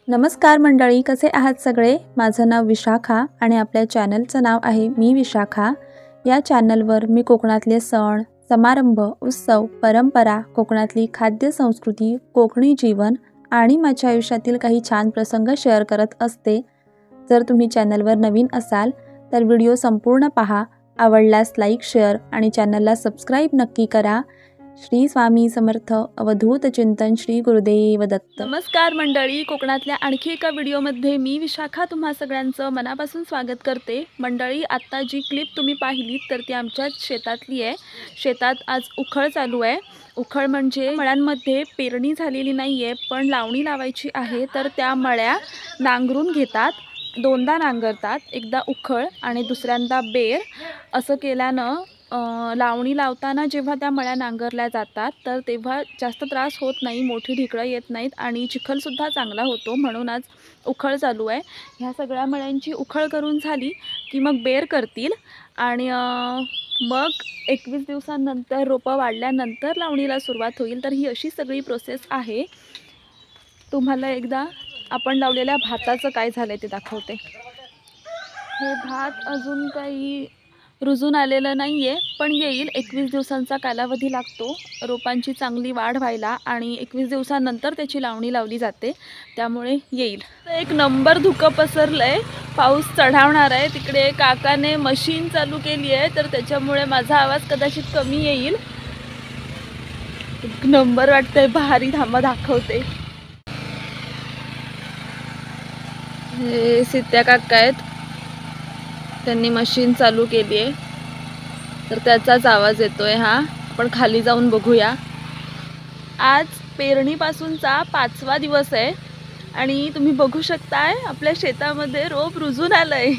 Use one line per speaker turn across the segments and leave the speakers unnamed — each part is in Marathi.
नमस्कार मंडळी, कसे आहात सगळे? माझं नाव विशाखा आणि आपल्या चॅनलचं नाव आहे मी विशाखा। या चॅनलवर मी कोकणातले सण, समारंभ, उत्सव, परंपरा, कोकणातली खाद्य संस्कृती, कोकणी जीवन आणि माझ्या आयुष्यातील काही छान प्रसंग शेअर करत असते। जर तुम्ही चॅनलवर नवीन असाल तर व्हिडिओ संपूर्ण पहा, आवडल्यास लाईक, शेअर आणि चॅनलला सबस्क्राईब नक्की करा। श्री स्वामी समर्थ, अवधूत चिंतन, श्री गुरुदेव दत्त। नमस्कार मंडळी, कोकणातल्या आणखी एका व्हिडिओमध्ये मी विशाखा तुम्हा सगळ्यांचं मनापासून स्वागत करते। मंडळी, आता जी क्लिप तुम्ही पाहिलीत तर ती आमच्या शेतातली आहे। शेतात आज उखळ चालू आहे। उखळ म्हणजे मळ्यांमध्ये पेरणी झालेली नाही आहे पण लावणी लावायची आहे, तर त्या मळ्या नांगरून घेतात। दोनदा नांगरतात, एकदा उखळ आणि दुसऱ्यांदा बेर। असं केल्यानं लावणी लावताना जेव्हा त्या मळ्या नांगरल्या जातात तर तेव्हा जास्त त्रास होत नाही, मोठी ढिकळं येत नाहीत आणि चिखलसुद्धा चांगला होतो, म्हणून आज उखळ चालू आहे। ह्या सगळ्या मळ्यांची उखळ करून झाली की मग बेर करतील आणि मग 21 दिवसांनंतर रोपं वाढल्यानंतर लावणीला सुरुवात होईल। तर ही अशी सगळी प्रोसेस आहे। तुम्हाला एकदा आपण लावलेल्या भाताचं काय झालंय ते दाखवते। हे भात अजून काही रुजून आलेलं नाही आहे पण येईल। 21 दिवसांचा कालावधी लागतो रोपांची चांगली वाढ व्हायला आणि 21 दिवसांनंतर त्याची लावणी लावली जाते, त्यामुळे येईल। एक नंबर धुकं पसरलं आहे, पाऊस चढावणार आहे। तिकडे काकाने मशीन चालू केली आहे तर त्याच्यामुळे माझा आवाज कदाचित कमी येईल। एक नंबर वाटतंय, भारी। थांबा दाखवते। हे सित्या काका आहेत, त्यांनी मशीन चालू केली आहे तर त्याचाच आवाज येतोय। हा, आपण खाली जाऊन बघूया। आज पेरणीपासूनचा 5वा दिवस आहे आणि तुम्ही बघू शकताय आपल्या शेतामध्ये रोप रुजून आलंय।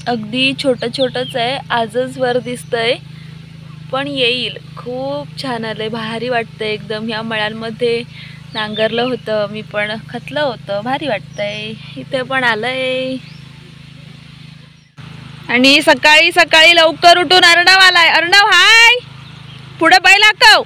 अगदी छोटं छोटंच आहे, आजच वर दिसतंय पण येईल। खूप छान आलंय, भारी वाटतंय एकदम। ह्या मळ्यांमध्ये नांगरलं होतं, मी पण खतलं होतं, भारी वाटतंय। इथे पण आलंय आणि सकाळी सकाळी लवकर उठून अर्णव आलाय। अर्णव हाय, पुढे बैल हाकव।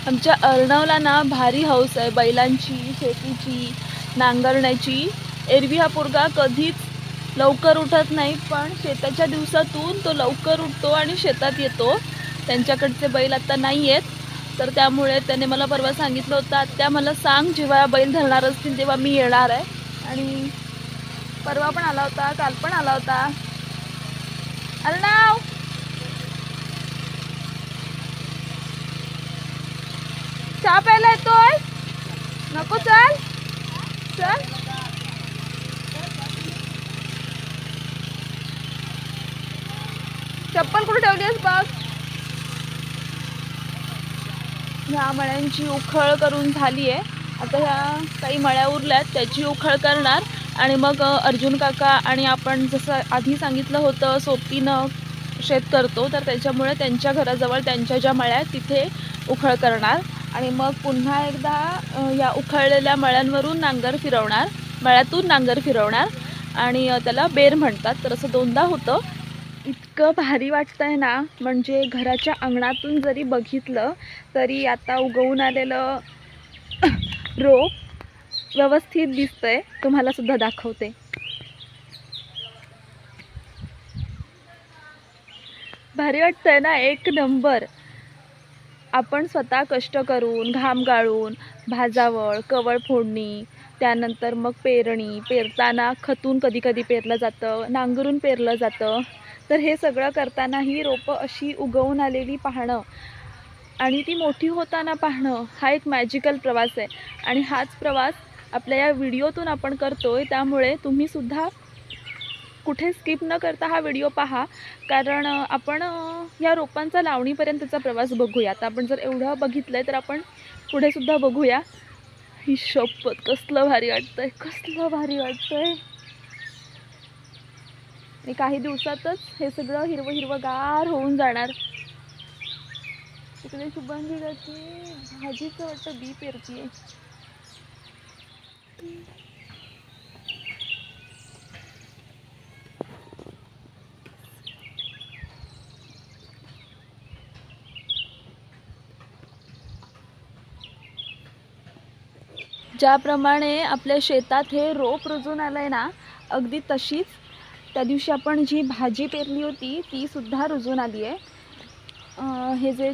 आमच्या अर्णवला ना भारी हौस आहे बैलांची, शेतीची, नांगरण्याची। एरवी हा पोरगा कधीच लवकर उठत नाही पण शेताच्या दिवसातून तो लवकर उठतो आणि शेतात येतो। त्यांच्याकडचे बैल आता नाही आहेत तर त्यामुळे त्याने मला परवा सांगितलं होतं, आत्या मला सांग जेव्हा बैल धरणार असतील तेव्हा मी येणार आहे। आणि परवा पण आला होता, काल पण आला होता। अर्णव, चहा प्यायला येतोय? नको, चल चल। चप्पल कुठे ठेवलीस बघ। ह्या मळ्यांची उखळ करून झाली आहे। आता ह्या काही मळ्या उरल्यात त्याची उखळ करणार आणि मग अर्जुन काका आणि आपण जसं आधी सांगितलं होतं सोबतीनं शेत करतो तर त्याच्यामुळे त्यांच्या घराजवळ त्यांच्या ज्या मळ्या आहेत तिथे उखळ करणार आणि मग पुन्हा एकदा या उखळलेल्या मळ्यांवरून नांगर फिरवणार, मळ्यातून नांगर फिरवणार आणि त्याला बेर म्हणतात। तर असं दोनदा होतं। इतकं भारी वाटतंय ना, म्हणजे घराच्या अंगणातून जरी बघितलं तरी आता उगवून आलेलं रोप व्यवस्थित दिसतंय। तुम्हाला सुद्धा दाखवते। भारी वाटतंय ना, एक नंबर। आपण स्वतः कष्ट करून, घाम गाळून, भाजावळ, कवळ फोडणी, त्यानंतर मग पेरणी, पेरताना खतून कधी कधी पेरलं जातं, नांगरून पेरलं जातं। तर हे सगळं करताना ही रोपं अशी उगवून आलेली पाहणं आणि ती मोठी होताना पाहणं हा एक मॅजिकल प्रवास आहे आणि हाच प्रवास आपल्या या व्हिडिओतून आपण करतोय। त्यामुळे तुम्ही सुद्धा कुठे स्किप न करता हा व्हिडिओ पहा, कारण आपण या रोपांचा लावणीपर्यंतचा प्रवास बघूया। आता आपण जर एवढं बघितलंय तर आपण पुढे सुद्धा बघूया। ही शपथ, कसलं भारी वाटतंय, कसलं भारी वाटतंय। आणि काही दिवसातच हे सगळं हिरवं हिरवंगार होऊन जाणार. तिकडे शुभांगी त्याची भाजीचं वाटतं बी पेरतीये. ज्याप्रमाणे आपल्या शेतात हे रोप रुजून आलंय ना, अगदी तशीच त्या दिवशी आपण जी भाजी पेरली होती ती सुद्धा रुजून आली आहे. हे जे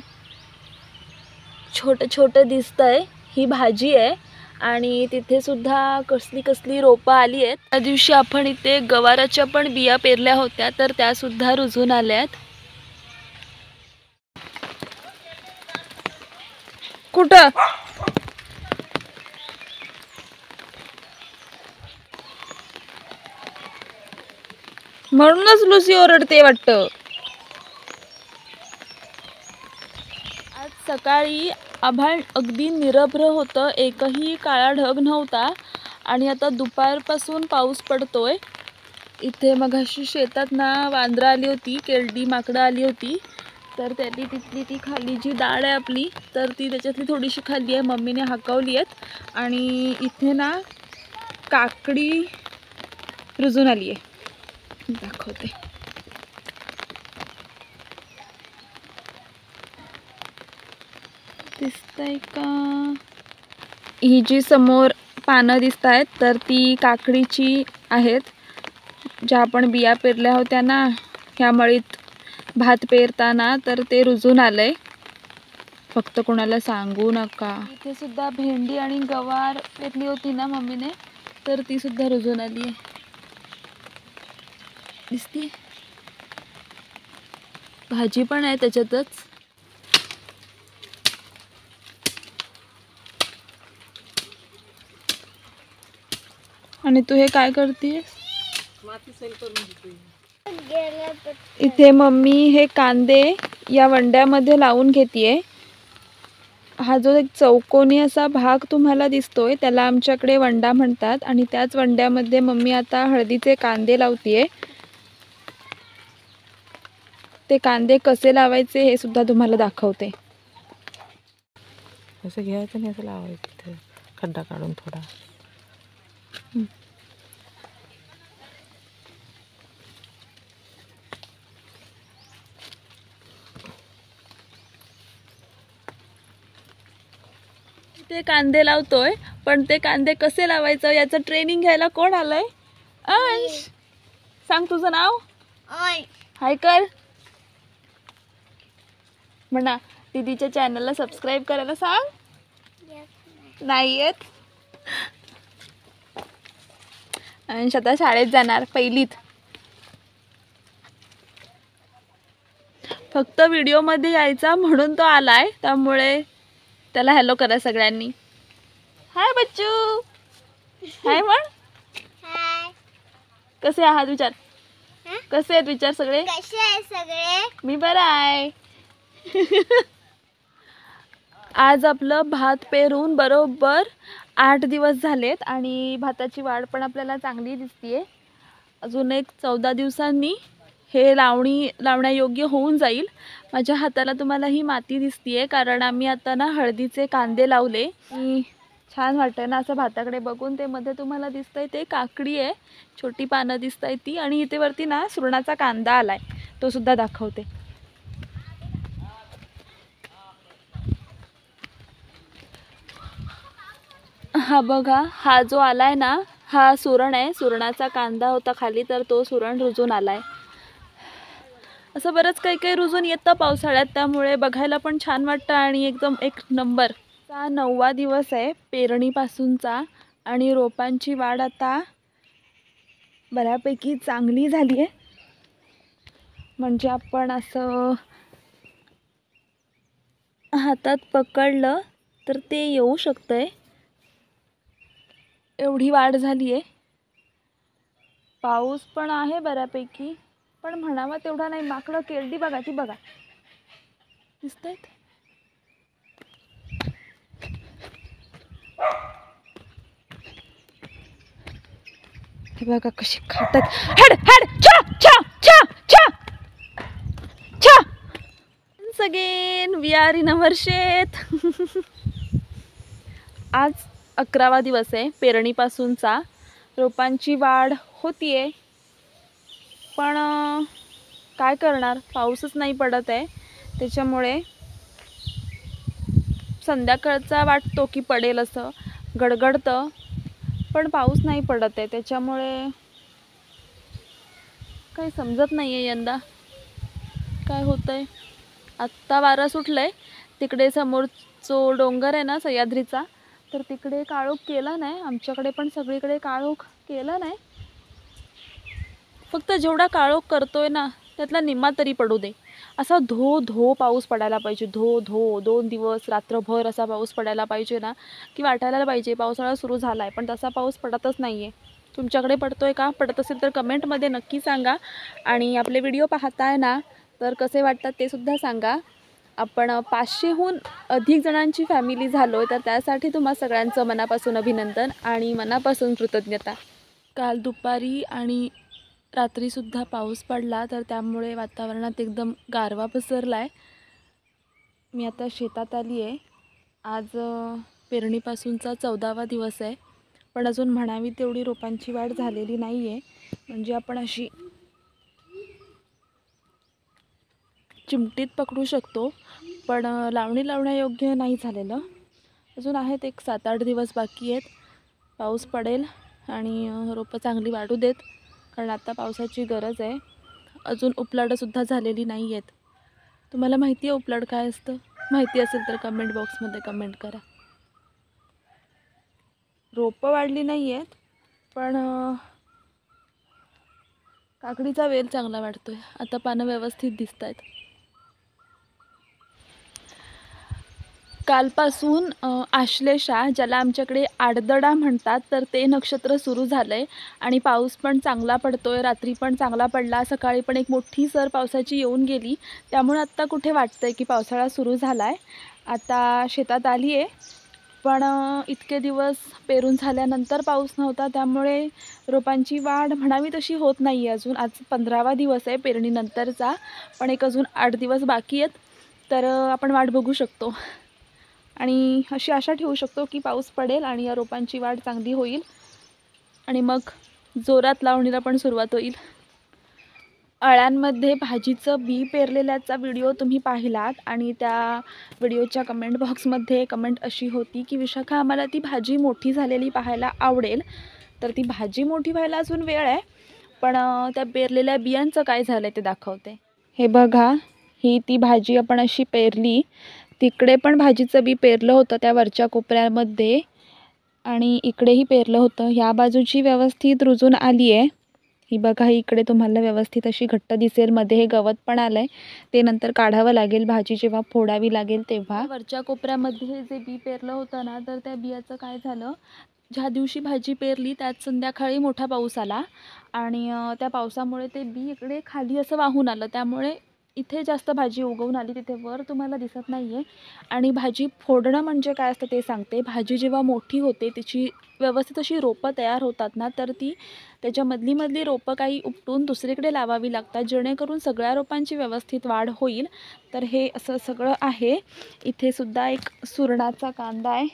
छोटं छोटं दिसतंय ही भाजी आहे आणि तिथे सुद्धा कसली कसली रोपं आली आहेत. त्या दिवशी आपण इथे गवाराच्या पण बिया पेरल्या होत्या तर त्या सुद्धा रुजून आल्या आहेत. कुठं म्हणूनच लुसी ओरडते वाटतं. आज सकाळी आभाळ अगदी निरभ्र होतं, एकही काळा ढग नव्हता आणि आता दुपारपासून पाऊस पडतोय. इथे मगाशी शेतात ना वांद्रं आली होती, केळडी माकडं आली होती तर त्यांनी तिथली ती खाली जी डाळ आहे आपली तर ती त्याच्यातली थोडीशी खाल्ली आहे, मम्मीने हाकावली आहेत. आणि इथे ना काकडी रुजून आली आहे, दाखवते. दिसतंय का? ही जी समोर पानं दिसत आहेत तर ती काकडीची आहेत, ज्या आपण बिया पेरल्या होत्या ना ह्या मळीत भात पेरताना तर ते रुजून आलंय. फक्त कोणाला सांगू नका. इथे सुद्धा भेंडी आणि गवार पेरली होती ना मम्मीने तर ती सुद्धा रुजून आली आहे. दिसते भाजी पण आहे त्याच्यातच. आणि तू हे काय करतेस? इथे मम्मी हे कांदे या वंड्यामध्ये लावून घेतेय. हा जो एक चौकोनी असा भाग तुम्हाला दिसतोय त्याला आमच्याकडे वंडा म्हणतात आणि त्याच वंड्यामध्ये मम्मी आता हळदीचे कांदे लावतीये. ते कांदे कसे लावायचे हे सुद्धा तुम्हाला दाखवते.
असं घ्यायचं आणि असं लावायचं, खड्डा काढून थोडा.
ते कांदे लावतोय पण ते कांदे कसे लावायचं याचं ट्रेनिंग घ्यायला कोण आलंय? अंश, सांग तुझं नाव. हाय कर म्हणा. दीदीच्या चॅनलला सबस्क्राईब करायला सांग. नाही येत. अंश आता शाळेत जाणार पहिलीत. फक्त व्हिडिओमध्ये यायचा म्हणून तो आलाय, त्यामुळे त्याला हॅलो करा सगळ्यांनी. हाय बच्चू. हाय म्हण. कसे आहात विचार. कसे आहेत विचार सगळे.
कसे आहे सगळे.
मी बरा आहे. आज आपलं भात पेरून बरोबर 8 दिवस झालेत आणि भाताची वाढ पण आपल्याला चांगली दिसतीये. अजून एक 14 दिवसांनी हे लावण्यायोग्य होऊन जाईल. माझ्या हाताला तुम्हाला ही माती दिसतीये कारण आम्ही आता ना हळदीचे कांदे लावले. छान वाटतं ना असं भाताकडे बघून. ते मध्ये तुम्हाला दिसतंय ते काकडी आहे, छोटी पानं दिसताय ती. आणि इथे वरती ना सुरणाचा कांदा आलाय, तो सुद्धा दाखवते. हा बघा, हा जो आलाय ना हा सुरण आहे. सुरणाचा कांदा होता खाली तर तो सुरण रुजून आलाय. असं बरंच काही काही रुजून येतं पावसाळ्यात, त्यामुळे बघायला पण छान वाटतं आणि एकदम एक नंबर. 9वा दिवस आहे पेरणीपासूनचा आणि रोपांची वाढ आता बऱ्यापैकी चांगली झाली आहे. म्हणजे आपण असं हातात पकडलं तर ते येऊ शकतंय, एवढी वाढ झाली आहे. पाऊस पण आहे बऱ्यापैकी, पण म्हणावा तेवढा नाही. माकडं केळडी बघा, ती बघा दिसतायत. हे बघा कशी खातात. हड हड छा छा. Again we are in our शेत. आज 11वा दिवस आहे पेरणीपासूनचा. रोपांची वाढ होतीये, पण काय करणार, पाऊसच नाही पडत आहे. त्याच्यामुळे संध्याकाळचा वाटतो की पडेल असं गडगडतं, पण पाऊस नाही पडत आहे. त्याच्यामुळे काही समजत नाही आहे यंदा काय होतंय. आत्ता वारा सुटलंय. तिकडे समोर जो डोंगर आहे ना सह्याद्रीचा, तर तिकडे काळोख केला नाही. आमच्याकडे पण सगळीकडे काळोख केला नाही. फक्त जेवढा काळोख करतोय ना त्यातला निम्मा तरी पडू दे. असा धो धो पाऊस पडायला पाहिजे. धो धो 2 दिवस रात्रभर असा पाऊस पडायला पाहिजे ना, की वाटायला पाहिजे पावसाळा सुरू झाला आहे. पण तसा पाऊस पडतच नाही आहे. तुमच्याकडे पडतोय का? पडत असेल तर कमेंटमध्ये नक्की सांगा. आणि आपले व्हिडिओ पाहताय ना, तर कसे वाटतात ते सुद्धा सांगा. आपण 500हून अधिक जणांची फॅमिली झालो आहे, तर त्यासाठी तुम्हा सगळ्यांचं मनापासून अभिनंदन आणि मनापासून कृतज्ञता. काल दुपारी आणि रात्रीसुद्धा पाऊस पडला, तर त्यामुळे वातावरणात एकदम गारवा पसरला आहे. मी आता शेतात आली आहे. आज पेरणीपासूनचा 14वा दिवस आहे, पण अजून म्हणावी तेवढी रोपांची वाढ झालेली नाही आहे. म्हणजे आपण अशी चिमटीत पकडू शकतो, पण लावणी लावण्यायोग्य नाही झालेलं. अजून आहेत एक 7-8 दिवस बाकी आहेत. पाऊस पडेल आणि रोपं चांगली वाढू देत, कारण आता पावसाची गरज आहे. अजून उपलाडंसुद्धा झालेली नाही आहेत. तुम्हाला माहिती आहे उपलाड काय असतं? माहिती असेल तर कमेंट बॉक्समध्ये कमेंट करा. रोपं वाढली नाही आहेत, पण काकडीचा वेल चांगला वाढतोय. आता पानं व्यवस्थित दिसत आहेत. कालपासून आश्लेषा, ज्याला आमच्याकडे आडदडा म्हणतात, तर ते नक्षत्र सुरू झालं आहे आणि पाऊस पण चांगला पडतोय. रात्री पण चांगला पडला, सकाळी पण एक मोठी सर पावसाची येऊन गेली. त्यामुळे आत्ता कुठे वाटतंय की पावसाळा सुरू झाला आहे. आता शेतात आली आहे, पण इतके दिवस पेरून झाल्यानंतर पाऊस नव्हता, त्यामुळे रोपांची वाढ म्हणावी तशी होत नाही आहे अजून. आज 15वा दिवस आहे पेरणीनंतरचा, पण एक अजून 8 दिवस बाकी आहेत. तर आपण वाट बघू शकतो आणि अशी आशा ठेवू शकतो की पाऊस पडेल आणि या रोपांची वाढ चांगली होईल आणि मग जोरात लावणीला पण सुरुवात होईल. अळ्यांमध्ये भाजीचं बी पेरलेल्याचा व्हिडिओ तुम्ही पाहिलात आणि त्या व्हिडिओच्या कमेंट बॉक्समध्ये कमेंट अशी होती की विशाखा, आम्हाला ती भाजी मोठी झालेली पाहायला आवडेल. तर ती भाजी मोठी व्हायला अजून वेळ आहे, पण त्या पेरलेल्या बियांचं काय झालं ते दाखवते. हे बघा, ही ती भाजी आपण अशी पेरली. तिकडे पण भाजीचं बी पेरलं होतं त्या वरच्या कोपऱ्यामध्ये आणि इकडेही पेरलं होतं. ह्या बाजूची व्यवस्थित रुजून आली आहे. ही बघा, इकडे तुम्हाला व्यवस्थित अशी घट्ट दिसेल. मध्ये हे गवत पण आलं आहे, ते नंतर काढावं लागेल भाजी जेव्हा फोडावी लागेल तेव्हा. वरच्या कोपऱ्यामध्ये जे बी पेरलं होतं ना, तर त्या बियाचं काय झालं, ज्या दिवशी भाजी पेरली त्याच संध्याकाळी मोठा पाऊस आला आणि त्या पावसामुळे ते बी इकडे खाली असं वाहून आलं. त्यामुळे इथे जास्त भाजी उगवून आली, तिथे वर तुम्हाला दिसत नाही आहे. आणि भाजी फोडणं म्हणजे काय असतं ते सांगते. भाजी जेव्हा मोठी होते, तिची व्यवस्थित अशी रोपं तयार होतात ना, तर ती त्याच्या मधली रोपं काही उपटून दुसरीकडे लावावी लागतात, जेणेकरून सगळ्या रोपांची व्यवस्थित वाढ होईल. तर हे असं सगळं आहे. इथे सुद्धा एक सुरणाचा कांदा आहे,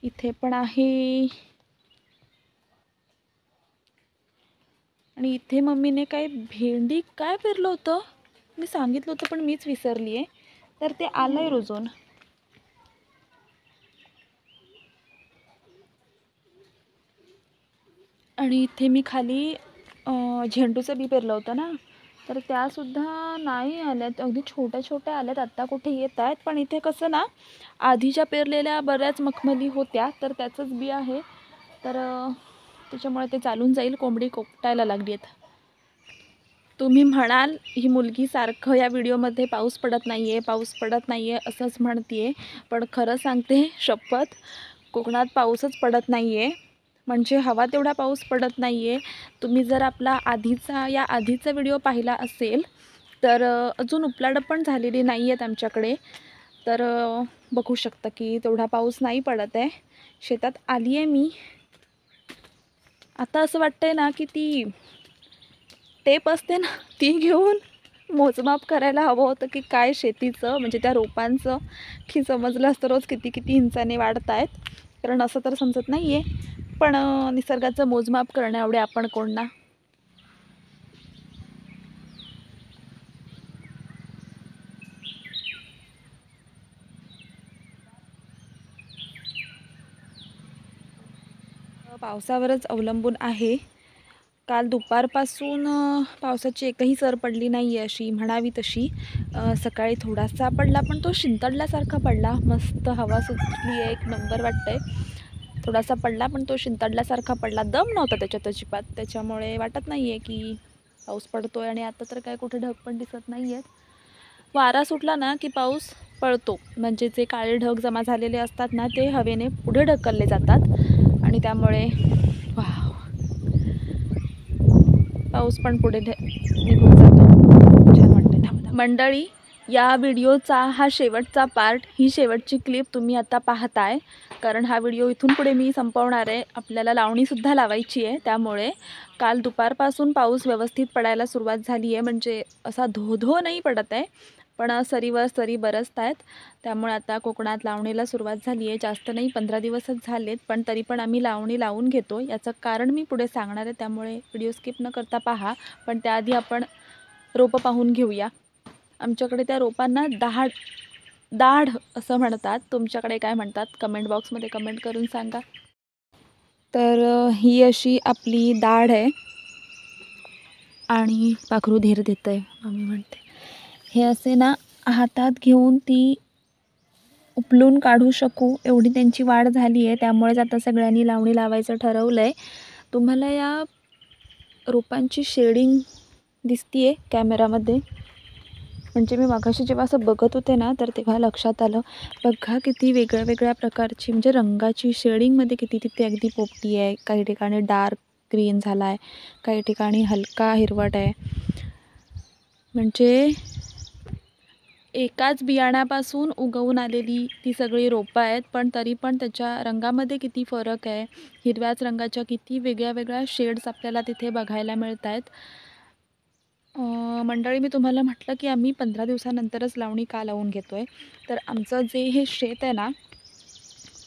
इथे पण आहे, आणि इथे मम्मीने काय भेंडी काय पेरलं होतं, मी सांगितलं होतं पण मीच विसरली आहे. तर ते आलंय रुजून. आणि इथे मी खाली झेंडूचं बी पेरलं होतं ना, तर त्यासुद्धा नाही आल्यात. अगदी छोट्या छोट्या आल्यात, आत्ता कुठे येत आहेत. पण इथे कसं ना, आधीच्या पेरलेल्या बऱ्याच मखमली होत्या, तर त्याचंच बी आहे. तर त्याच्यामुळे ते चालून जाईल. कोंबडी कोकटायला लागली आहेत. तुम्ही म्हणाल ही मुलगी सारखं या व्हिडिओमध्ये पाऊस पडत नाही आहे, पाऊस पडत नाही आहे असंच म्हणते आहे. पण खरं सांगते, शपथ, कोकणात पाऊसच पडत नाही आहे. म्हणजे हवा तेवढा पाऊस पडत नाही आहे. तुम्ही जर आपला आधीचा व्हिडिओ पाहिला असेल, तर अजून उपलाडं पण झालेली नाही आहेत आमच्याकडे. तर बघू शकता की तेवढा पाऊस नाही पडत आहे. शेतात आली आहे मी. आता असं वाटतंय ना की ती टेप असते ना, ती घेऊन मोजमाप करायला हवं होतं की काय शेतीचं, म्हणजे त्या रोपांचं, की समजलं असतं रोज किती किती इंचाने वाढत आहेत. कारण असं तर समजत नाही आहे, पण निसर्गाचं मोजमाप करणं एवढे आपण कोण ना. पावसावरच अवलंबून आहे. काल दुपारपासून पावसाची एकही सर पडली नाही आहे अशी म्हणावी तशी. सकाळी थोडासा पडला, पण तो शिंतडल्यासारखा पडला. मस्त हवा सुटली आहे, एक नंबर वाटतंय. थोडासा पडला, पण तो शिंतडल्यासारखा पडला. दम नव्हता त्याच्यात अजिबात. त्याच्यामुळे वाटत नाही आहे की पाऊस पडतोय. आणि आता तर काय कुठे ढग पण दिसत नाही आहेत. वारा सुटला ना की पाऊस पडतो. म्हणजे जे काळे ढग जमा झालेले असतात ना, ते हवेने पुढे ढकलले जातात आणि त्यामुळे वाव, पाऊस पण पुढे निघून जातो. छान वाटतं मंडळी. या व्हिडिओचा हा शेवटचा पार्ट, ही शेवटची क्लिप तुम्ही आता पाहताय. कारण हा व्हिडिओ इथून पुढे मी संपवणार आहे. आपल्याला लावणीसुद्धा लावायची आहे. त्यामुळे काल दुपारपासून पाऊस व्यवस्थित पडायला सुरुवात झाली आहे. म्हणजे असा धो नाही पडत आहे, पण सरीवर सरी बरसत आहेत. त्यामुळे आता कोकणात लावणीला सुरुवात झाली आहे. जास्त नाही, 15 दिवसच झालेत, पण तरी पण आम्ही लावणी लावून घेतो. याचं कारण मी पुढे सांगणार आहे, त्यामुळे व्हिडिओ स्किप न करता पहा. पण त्याआधी आपण रोपं पाहून घेऊया. आमच्याकडे त्या रोपांना दाढ असं म्हणतात. तुमच्याकडे काय म्हणतात कमेंट बॉक्समध्ये कमेंट करून सांगा. तर ही अशी आपली दाढ आहे. आणि पाखरू धीर देतं आहे मम्मी म्हणते. हे असे ना हातात घेऊन ती उपलून काढू शकू एवढी त्यांची वाढ झाली आहे. त्यामुळेच आता सगळ्यांनी लावणी लावायचं ठरवलं आहे. तुम्हाला या रोपांची शेडिंग दिसते आहे कॅमेरामध्ये. म्हणजे मी मागाशी जेव्हा असं बघत होते ना, तर तेव्हा लक्षात आलं, बघा किती वेगळ्या प्रकारची, म्हणजे रंगाची शेडिंगमध्ये किती तिथे अगदी पोपटी आहे. काही ठिकाणी डार्क ग्रीन झाला आहे, काही ठिकाणी हलका हिरवट आहे. म्हणजे एकाच बियाण्यापासून उगवून आलेली ती सगळी रोपं आहेत, पण तरी पण त्याच्या रंगामध्ये किती फरक आहे. हिरव्याच रंगाच्या किती वेगळ्या शेड्स आपल्याला तिथे बघायला मिळत आहेत. मंडळी, मी तुम्हाला म्हटलं की आम्ही 15 दिवसानंतरच लावणी का लावून घेतो आहे. तर आमचं जे हे शेत आहे ना,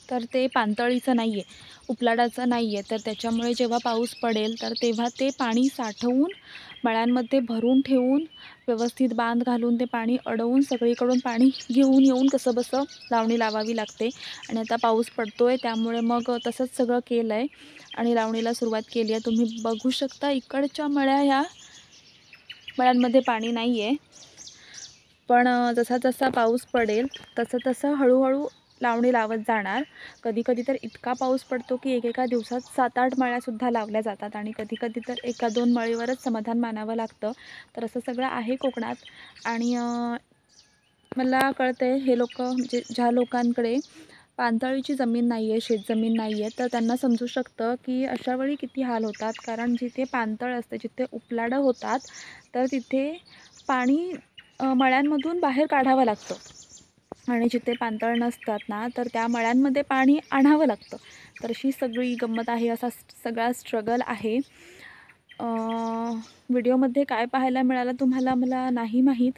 तर ते पाणतळीचं नाही आहे, उपलाडाचं नाही आहे. तर त्याच्यामुळे जेव्हा पाऊस पडेल तर तेव्हा ते पाणी साठवून मळ्यांमध्ये भरून ठेवून व्यवस्थित बांध घालून ते पाणी अडवून सगळीकडून पाणी घेऊन येऊन कसंबसं लावणी लावावी लागते. आणि आता पाऊस पडतो आहे, त्यामुळे मग तसंच सगळं केलं आहे आणि लावणीला सुरुवात केली आहे. तुम्ही बघू शकता इकडच्या मळ्यांमध्ये पाणी नाही आहे, पण जसा पाऊस पडेल तसं हळूहळू लावणी लावत जाणार. कधी तर इतका पाऊस पडतो की एकेका दिवसात 7-8 मळ्यासुद्धा लावल्या जातात आणि कधी तर 1-2 मळीवरच समाधान मानावं लागतं. तर असं सगळं आहे कोकणात. आणि मला कळतं आहे, हे लोक म्हणजे ज्या लोकांकडे पाणतळीची जमीन नाही आहे, शेतजमीन नाही आहे, तर त्यांना समजू शकतं की अशावेळी किती हाल होतात. कारण जिथे पाणतळ असते, जिथे उपलाडं होतात, तर तिथे पाणी मळ्यांमधून बाहेर काढावं लागतं आणि जिथे पाणतळ नसतात ना, तर त्या मळ्यांमध्ये पाणी आणावं लागतं. तर अशी सगळी गंमत आहे, असा सगळा स्ट्रगल आहे. व्हिडिओमध्ये काय पाहायला मिळालं तुम्हाला मला नाही माहीत.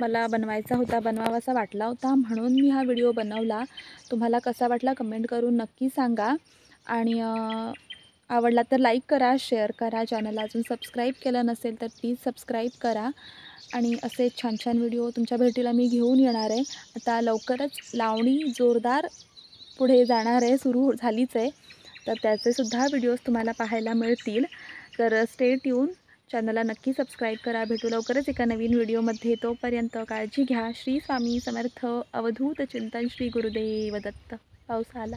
मला बनवावासा वाटला होता, म्हणून मी हा व्हिडिओ बनवला. तुम्हाला कसा वाटला कमेंट करून नक्की सांगा. आणि आवडला तर लाईक करा, शेअर करा. चॅनलला अजून सबस्क्राईब केलं नसेल तर प्लीज सबस्क्राईब करा. आणि असे छान व्हिडिओ तुमच्या भेटीला मी घेऊन येणार आहे. आता लवकरच लावणी जोरदार पुढे जाणार आहे, सुरू झालीच आहे. तर त्याचेसुद्धा व्हिडिओज तुम्हाला पाहायला मिळतील. तर स्टे ट्यून. चॅनलला नक्की सबस्क्राईब करा. भेटू लवकरच एका नवीन व्हिडिओमध्ये. तोपर्यंत काळजी घ्या. श्री स्वामी समर्थ. अवधूत चिंतन. श्री गुरुदेव दत्त. पाऊस आला.